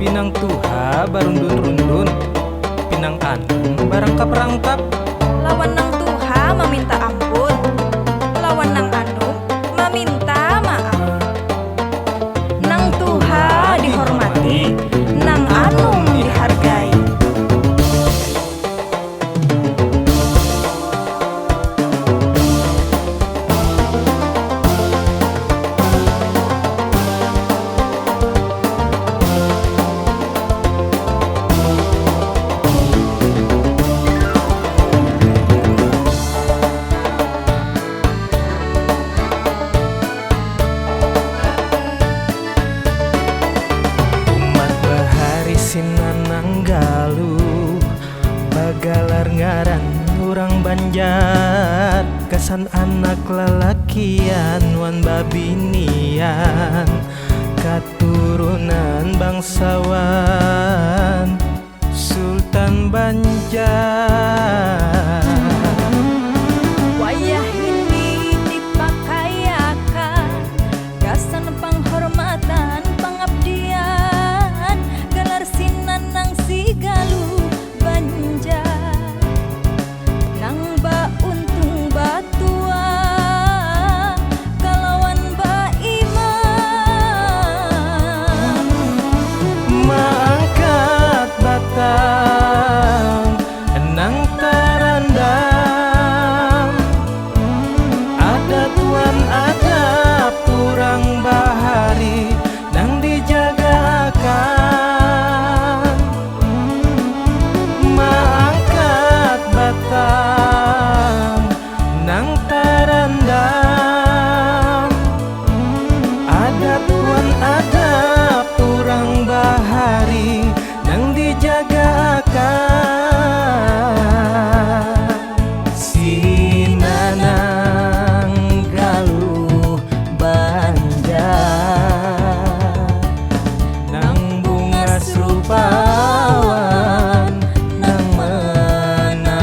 Pinang tuha barundun-rundun, pinang anum barangkap-rangkap. Lawan nang tuha meminta ampun, lawan nang anu meminta maaf. Nang tuha dihormati, nang anum dihargai. Sinananggaluh bagalar ngaran urang Banjar, kesan anak lalakian wan babinian, katurunan bangsawan Sultan Banjar. Wayah ini dipakayakan gasan penghormatan pengabdian, gelar sinanang sigaluh Banjar, nang ba untung batua kalawan ba iman. Maangkat batang nang tarandam, ada tuan adab turang bahari nang dijagakan. Maangkat batang nang tarandam, ada tuan adab turang bahari nang dijagakan. Sinananggaluh Banjar, nang bunga serupawan nang menawan.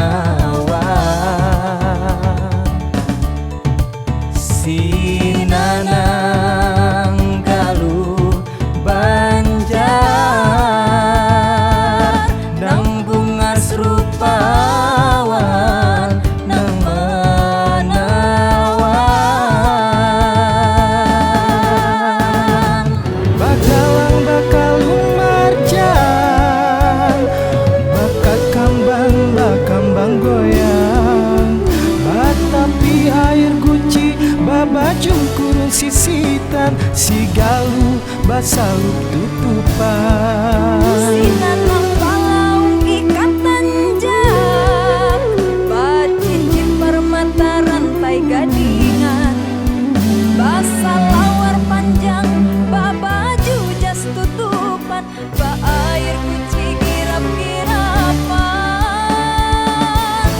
Sinananggaluh Banjar, nang bunga serupawan nang menawan. Bakalang bakalung marjan, bakambang goyang, batapi air guci babajung kurung sisitan, sigaluh basaluk tutupan. Sinanang palaung ikatan jak, bacincin permata rantai gadingan, basalawar panjang, babaju jas tutupan, ba air kuci girap-girapan.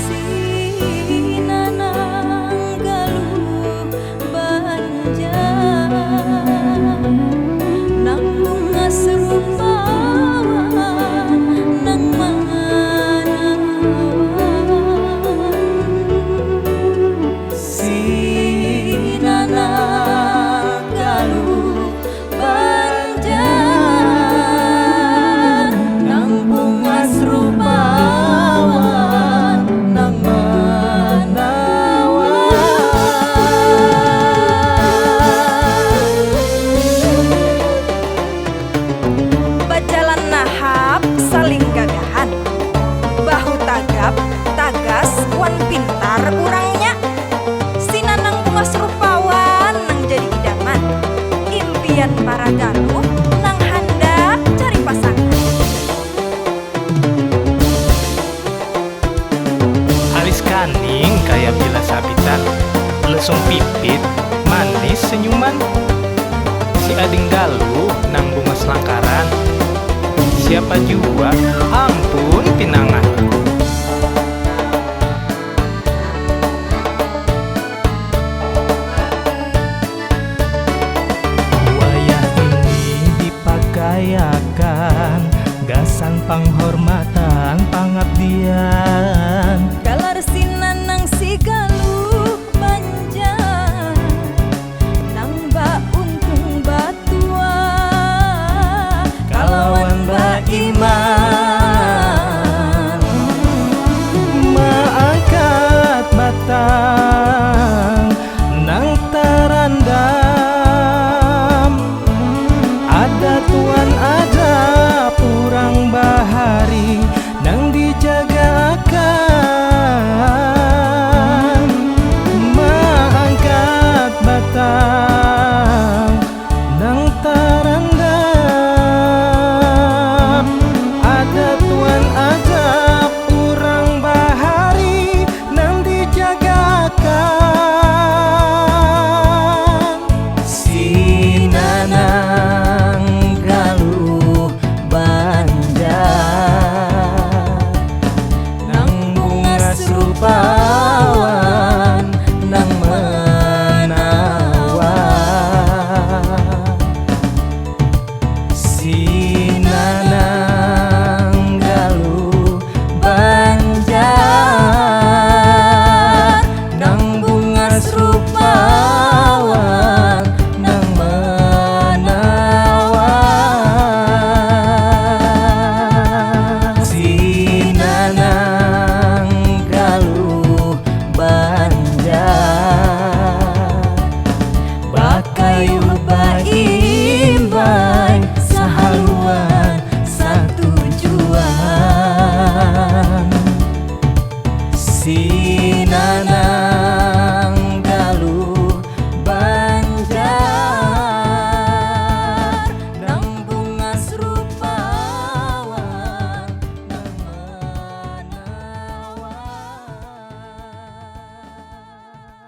Sinananggaluh Banjar, nang bunga serupawan nang menawan. Sinananggaluh Banjar, nang bunga serupawan nang menawan. Bajalan nahap saling gagahan, bahu tagap tagas wan pintar urangnya. Sinanang bunga serupawan nang jadi idaman, impian para galuh nang handap cari pasangan. Alis kaning kayak bila sabitan, lesung pipit manis senyuman. Si ading galuh nang bunga selangkaran, siapa jua ampun pinangan. Wayah ini dipakayakan gasan penghormatan pangabdian,